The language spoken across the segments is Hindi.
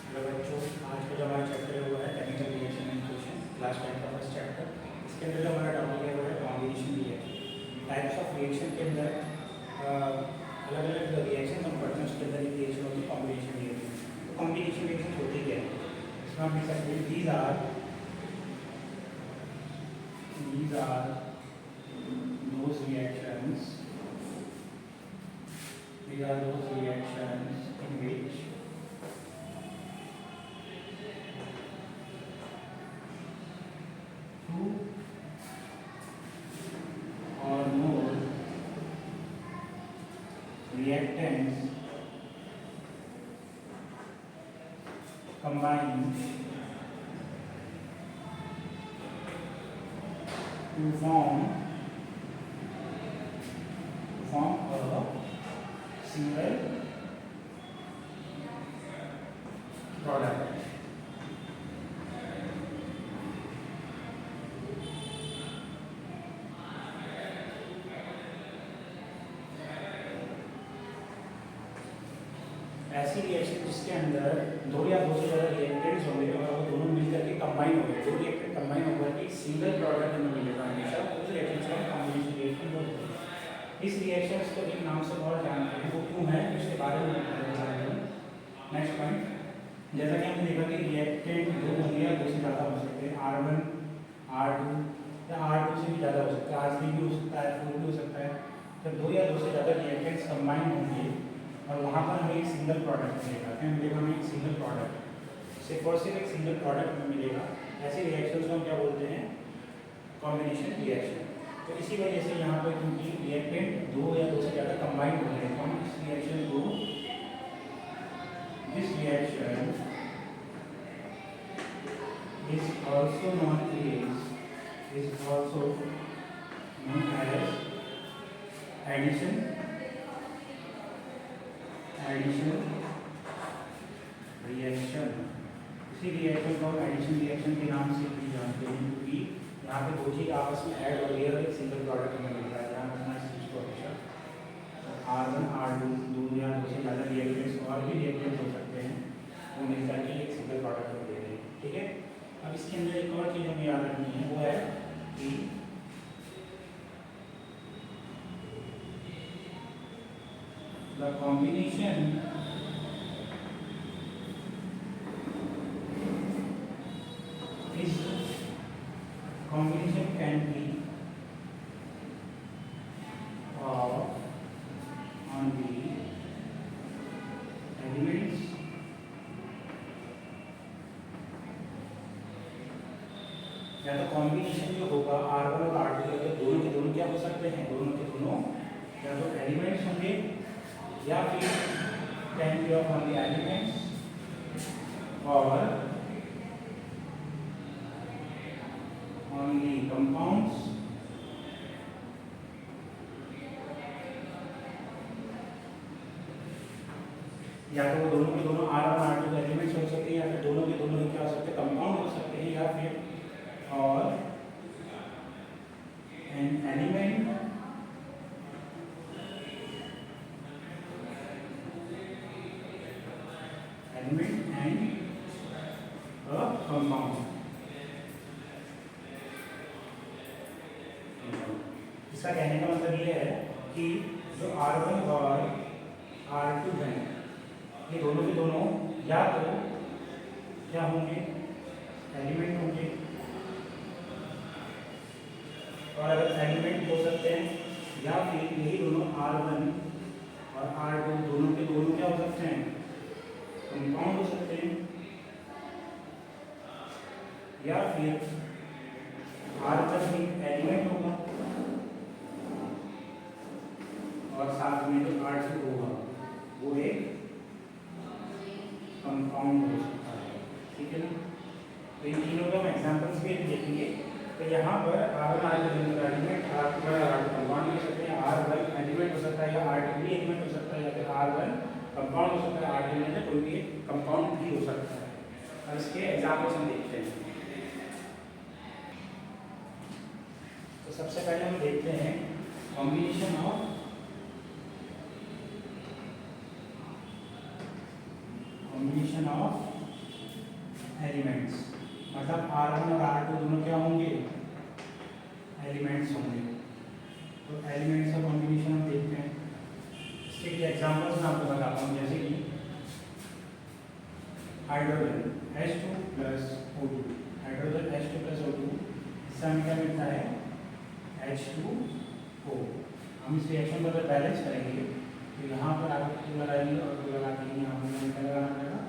हेलो बच्चों, आज का जो हमारा चैप्टर है वो है chemical reaction and equation, class 10 का फर्स्ट चैप्टर। इसके अंदर जो हमारा टॉपिक है वो है combination reaction. Types of reaction के अंदर अलग अलग रिएक्शन हम पढ़ते हैं, उसके अंदर एक रिएक्शन होती है कॉम्बिनेशन रिएक्शन। तो कॉम्बिनेशन रिएक्शन होती क्या है, इसमें हम लिख सकते हैं these are those reactions in which two or more reactants combine to form a single product. ऐसी रिएक्शन जिसके अंदर दो या दो से ज़्यादा रिएक्टेंट्स होंगे और वो दोनों मिलकर के कंबाइन हो गए, दो रिएक्टेंट कंबाइन होकर के सिंगल प्रोडक्ट हमें मिलेगा हमेशा, उस रिएक्शन से हम कॉम्बिनेशन रिएक्शन बोलते हैं। इस रिएक्शन को एक नाम से बहुत जानते हैं, वो क्यों है उसके बारे में जानते हैं। नेक्स्ट पॉइंट, जैसा कि हमने देखा कि रिएक्टेंट दो होंगे या दो से ज़्यादा हो सकते हैं, R1 R2 या R2 से भी ज़्यादा हो सकता है, R3 भी हो सकता है, 4 भी हो सकता है। जब दो या दो से ज़्यादा रिएक्टेंट्स कंबाइन होंगे और वहाँ पर हमें एक सिंगल प्रोडक्ट मिलेगा, क्या मिलेगा हमें एक सिंगल प्रोडक्ट, सिर्फ और सिर्फ एक सिंगल प्रोडक्ट हमें मिलेगा। ऐसे रिएक्शंस को हम क्या बोलते हैं, कॉम्बिनेशन रिएक्शन। तो इसी वजह से यहाँ पर क्योंकि रिएक्टेंट दो या दो से ज़्यादा कंबाइन हो रहे हैं, तो हम इस रिएक्शन को this reaction is also known as addition reaction। इसी रिएक्शन को एडिशन रिएक्शन के नाम से भी जानते हैं, क्योंकि यहाँ पे दो चीज आपस में ऐड हो रही है और एक सिंगल प्रोडक्ट हमें मिल रहा है। ध्यान रखना इस चीज को हमेशा। R1 R2 दो या दो से ज़्यादा रिएक्टेंट्स और भी रिएक्टेंट्स हो सकते हैं, वो मिलकर के एक सिंगल प्रोडक्ट में दे रहे हैं। ठीक है, अब इसके अंदर एक और चीज़ हमें याद रखनी है, वो है कि the combination can be of only elements या तो कॉम्बिनेशन जो होगा R1 और R2 का, तो दोनों के दोनों क्या हो सकते हैं, दोनों के दोनों या तो एलिमेंट्स होंगे या फिर can be of only elements और ओनली कंपाउंड्स या तो वो दोनों के दोनों R1 R2 के एलिमेंट्स हो सकते हैं या फिर दोनों के दोनों क्या हो सकते हैं, कंपाउंड हो सकते हैं, या फिर और an element and a compound. इसका कहने का मतलब ये है कि जो R1 और R2 हैं, ये दोनों के दोनों या तो क्या होंगे, एलिमेंट होंगे, और अगर एलिमेंट हो सकते हैं या फिर यही दोनों R1 और R2 दोनों के दोनों क्या हो सकते हैं, कंपाउंड हो सकते हैं, या फिर R1 एक एलिमेंट होगा और साथ में जो R2 होगा वो एक कंपाउंड हो सकता है। ठीक है ना, तो इन तीनों का हम एग्जांपल्स भी देखेंगे। तो यहाँ पर R1 R2 element, R2 compound हो सकते हैं, R1 एलिमेंट हो सकता है या R2 भी एलिमेंट हो सकता है, या फिर R1 कंपाउंड हो सकता है, R2 में से कोई भी कंपाउंड भी हो सकता है। अब इसके एग्जांपल्स हम देखते हैं। तो सबसे पहले हम देखते हैं combination of combination of elements, मतलब R1 और R2 दोनों क्या होंगे, एलिमेंट्स होंगे। तो एलिमेंट्स का कॉम्बिनेशन हम देखते हैं। इसके लिए एग्जांपल्स मैं आपको बताता हूँ, जैसे कि हाइड्रोजन H2+O2, हाइड्रोजन H2+O2, इससे हमें क्या मिलता है, H2O। हम इस रिएक्शन को अगर बैलेंस करेंगे तो यहाँ पर आप 2 लगाएंगे और 2 लगा देंगे, यहाँ पर हमें क्या लगाना पड़ेगा,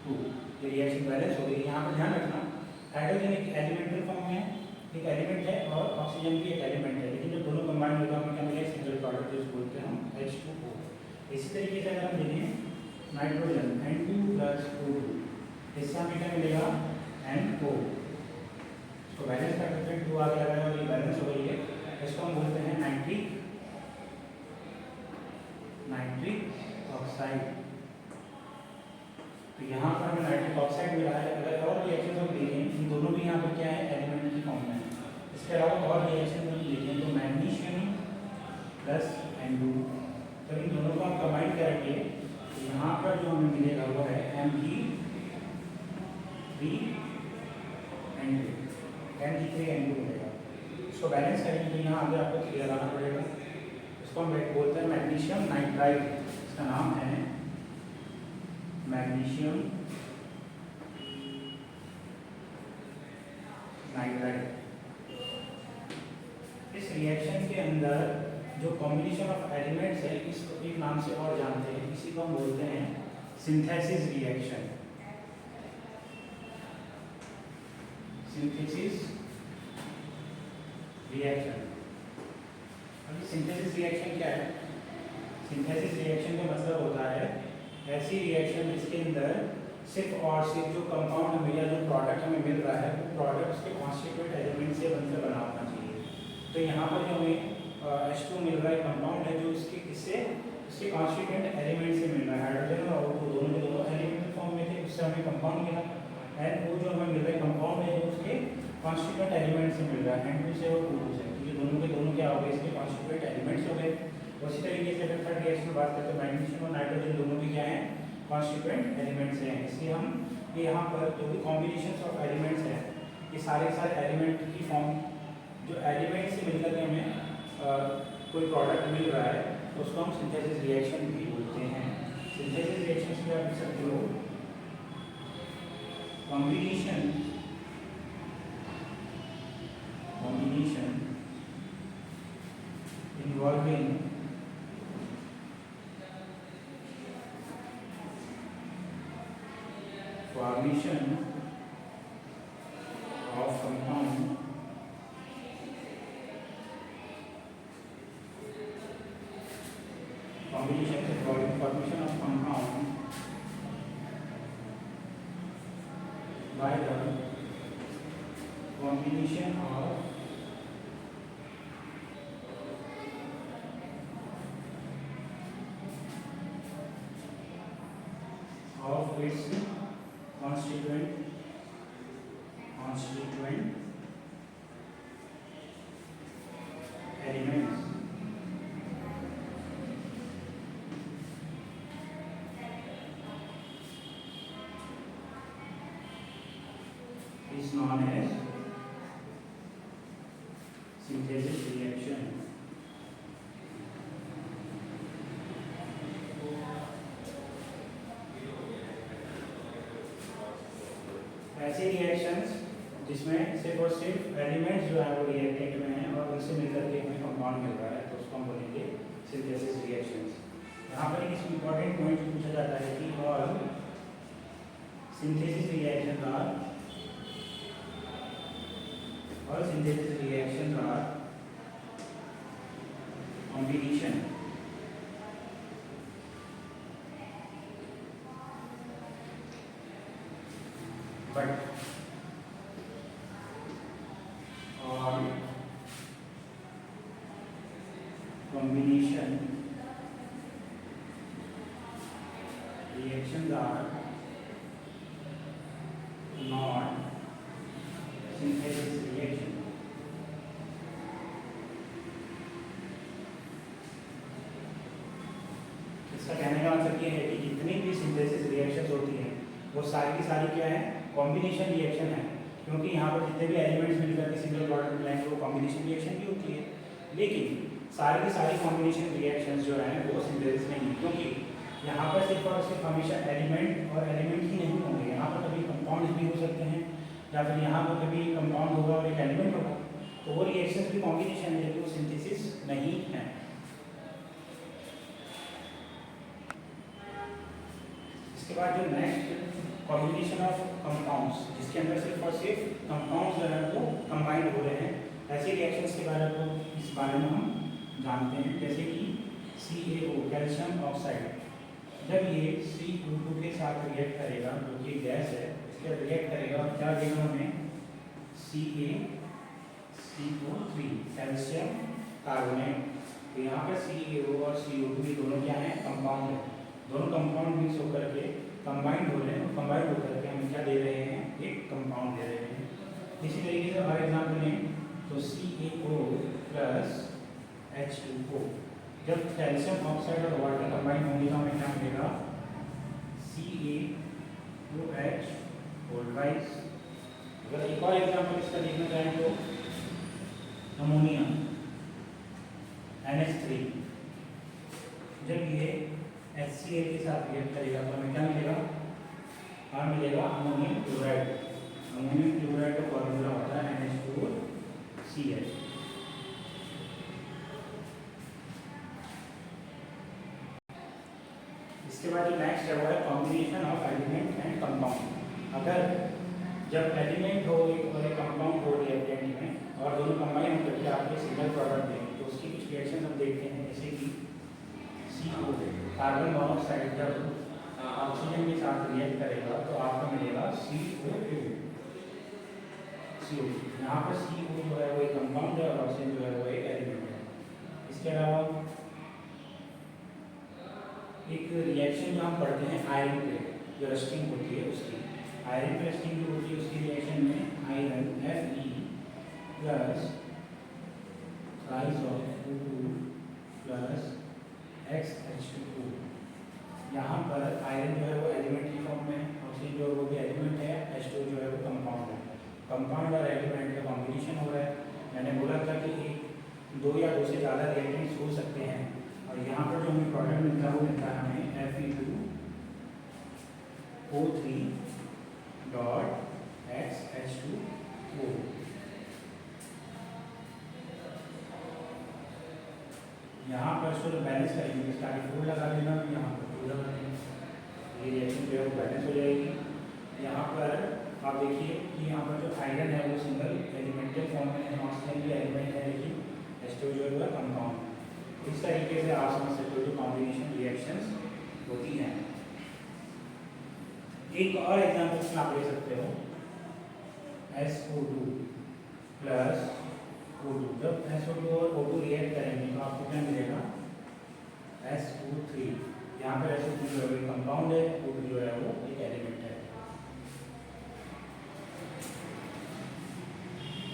2। ये रिएक्शन बैलेंस हो गई। यहाँ पर ध्यान रखना, हाइड्रोजन एक एलिमेंटल फॉर्म में एक एलिमेंट है और ऑक्सीजन भी एक एलिमेंट है, लेकिन जब दोनों कंबाइन होगा हमें क्या मिलेगा, सिंगल प्रोडक्ट जिसको बोलते हैं हम H2O। इसी तरीके से अगर हम देखें नाइट्रोजन N2+O2, इससे हमें क्या मिलेगा, NO। इसको बैलेंस कर सकते हैं, 2 आगे लगा है और ये बैलेंस हो गई है, इसको हम बोलते हैं नाइट्रिक ऑक्साइड। तो यहाँ पर हमें नाइट्रिक ऑक्साइड मिला है। अगर और रिएक्शन हम देखें, इन दोनों भी यहाँ पर क्या है, एलिमेंट की फॉर्म में। इसके अलावा और रिएक्शन हम देखें तो मैग्नीशियम प्लस N2, तो इन दोनों को हम कंबाइन करेंगे तो यहाँ पर जो हमें मिलेगा वो है Mg3N2 मिलेगा। इसको बैलेंस करेंगे तो यहाँ आगे आपको 3 लगाना पड़ेगा। इसको हम बोलते हैं मैग्नीशियम नाइट्राइड, इसका नाम है मैग्नीशियम नाइट्राइड। इस रिएक्शन के अंदर जो कॉम्बिनेशन ऑफ एलिमेंट्स है, इसको एक नाम से और जानते हैं, इसी को हम बोलते हैं सिंथेसिस रिएक्शन। Synthesis reaction. अभी सिंथेसिस रिएक्शन क्या है, सिंथेसिस रिएक्शन का मतलब होता है ऐसी रिएक्शन जिसके अंदर सिर्फ और सिर्फ जो कंपाउंड हमें या जो प्रोडक्ट हमें मिल रहा है वो प्रोडक्ट उसके कॉन्स्टिट्यूएंट एलिमेंट से बनकर बना होना चाहिए। तो यहाँ पर जो हमें H2 मिल रहा है कंपाउंड है जो इसके कॉन्स्टिट्यूएंट एलिमेंट से मिल रहा है। हाइड्रोजन और O2 दोनों के दोनों एलिमेंटल फॉर्म में थे, उससे हमें कंपाउंड मिला। NO जो हमें मिल रहा है कंपाउंड है जो उसके कॉन्स्टिट्यूएंट एलिमेंट से मिल रहा है, N2 से और O2 से। तो ये दोनों के दोनों क्या हो गए, इसके कॉन्स्टिट्यूएंट एलिमेंट्स हो गए। उसी तरीके से अगर थर्ड रिएक्शन में बात करते हैं, मैग्नीशियम और नाइट्रोजन दोनों भी क्या हैं, कॉन्स्टिट्यूएंट एलिमेंट्स हैं। इसलिए हम ये यहाँ पर जो भी कॉम्बिनेशन ऑफ एलिमेंट्स हैं, ये सारे एलिमेंट की फॉर्म जो एलिमेंट से मिलकर के हमें कोई प्रोडक्ट मिल रहा है तो उसको हम सिंथेसिस रिएक्शन भी बोलते हैं। सिंथेसिस रिएक्शन से आप लिख सकते हो combination involving formation of compound formation of compound by the combination of its constituent elements is known as synthesis reaction. ऐसी रिएक्शंस जिसमें सिर्फ और सिर्फ एलिमेंट्स जो है वो रिएक्टेंट में हैं और उनसे मिलकर के हमें कंपाउंड मिल रहा है तो उसको हम बोलेंगे सिंथेसिस रिएक्शंस। यहाँ पर एक इम्पॉर्टेंट पॉइंट पूछा जाता है कि all synthesis reactions are combination but all combination reactions are not synthesis reaction. इसका कहने का मतलब ये है कि जितनी भी सिंथेसिस रिएक्शंस होती हैं वो सारी की सारी क्या है, कॉम्बिनेशन रिएक्शन है, क्योंकि यहाँ पर जितने भी एलिमेंट्स मिलकर के सिंगल प्रोडक्ट बनाएंगे वो कॉम्बिनेशन रिएक्शन भी होती है। लेकिन सारी की सारी कॉम्बिनेशन रिएक्शंस जो हैं वो सिंथेसिस नहीं है, क्योंकि यहाँ पर सिर्फ और सिर्फ हमेशा एलिमेंट और एलिमेंट ही नहीं होंगे, यहाँ पर कभी कंपाउंड भी हो सकते हैं, या फिर यहाँ पर कभी कंपाउंड होगा और एक एलिमेंट होगा, तो वो रिएक्शंस भी कॉम्बिनेशन है, लेकिन वो सिंथेसिस नहीं है। इसके बाद जो नेक्स्ट कॉम्बिनेशन ऑफ कंपाउंड्स, जिसके अंदर सिर्फ और सिर्फ कंपाउंड्स जो है वो कंबाइंड हो रहे हैं, ऐसे रिएक्शंस के बारे में इस बारे में हम जानते हैं, जैसे कि CaO कैल्शियम ऑक्साइड, जब ये CO2 के साथ रिएक्ट करेगा, जो कि गैस है, इसके साथ रिएक्ट करेगा और क्या देगा हमें, CaCO3 कैल्शियम कार्बोनेट। तो यहाँ पर CaO और CO2 ये दोनों क्या हैं, कंपाउंड है, दोनों कंपाउंड मिक्स होकर के कंबाइंड हो रहे हैं, कंबाइंड होकर के हम क्या दे रहे हैं, एक कंपाउंड दे रहे हैं। इसी तरीके से और एग्जाम्पल लें तो CaO प्लस H2O, जब कैल्शियम ऑक्साइड और वाटर कंबाइन होंगे तो हमें क्या मिलेगा, CaOH होल राइज। अगर एक और एग्जाम्पल इसका देखना चाहें तो अमोनिया NH3, जब ये HCl के साथ रिएक्ट करेगा तो हमें क्या मिलेगा, हमें मिलेगा अमोनियम क्लोराइड। अमोनियम क्लोराइड का फॉर्मूला होता है NH2Cl। इसके बाद जो नेक्स्ट है वो है combination of element and compound. अगर जब एलिमेंट हो और एक कंपाउंड हो रिएक्टेंट में और दोनों कंबाइन होकर के आपके सिंगल प्रोडक्ट दें, तो उसकी कुछ रिएक्शन हम देखते हैं, जैसे कि CO कार्बन मोनोऑक्साइड जब ऑक्सीजन के साथ रिएक्ट करेगा तो आपको मिलेगा CO2। यहाँ पर CO जो है वो एक कंपाउंड है और ऑक्सीजन जो है वो एक एलिमेंट है। इसके अलावा एक रिएक्शन जो हम पढ़ते हैं आयरन पे, जो रस्टिंग होती है उसकी, आयरन पे रस्टिंग जो होती है उसकी रिएक्शन में iron Fe plus rise of O2 plus XH2O। यहाँ पर आयरन जो है वो एलिमेंट की फॉर्म में, ऑक्सीजन जो है वो भी एलिमेंट है, H2O जो है वो कंपाउंड है। कंपाउंड और एलिमेंट का कॉम्बिनेशन हो रहा है। मैंने बोला था कि एक दो या दो से ज़्यादा रिएक्टेंट्स हो सकते हैं, और यहाँ पर जो हमें प्रोडक्ट मिलता है वो मिलता है हमें Fe2O3 डॉट XH2O। यहाँ पर इसको बैलेंस करेंगे, इसका आगे 4 लगा देना, यहाँ पर 2 लगा देना, ये रिएक्शन जो है वो बैलेंस हो जाएगी। यहाँ पर आप देखिए कि यहाँ पर जो आयरन है वो सिंगल एलिमेंटल फॉर्म में है, ऑक्सीजन भी एलिमेंट है, लेकिन H2O जो है कंपाउंड। इस तरीके से आप समझ सकते हो जो कॉम्बिनेशन रिएक्शंस होती हैं। एक और एग्जाम्पल आप ले सकते हो, SO2 प्लस O2, जब SO2 और O2 रिएक्ट करेंगे तो आपको क्या मिलेगा, SO3। यहाँ पर SO2 जो है कंपाउंड है, O2 जो है वो एक एलिमेंट है।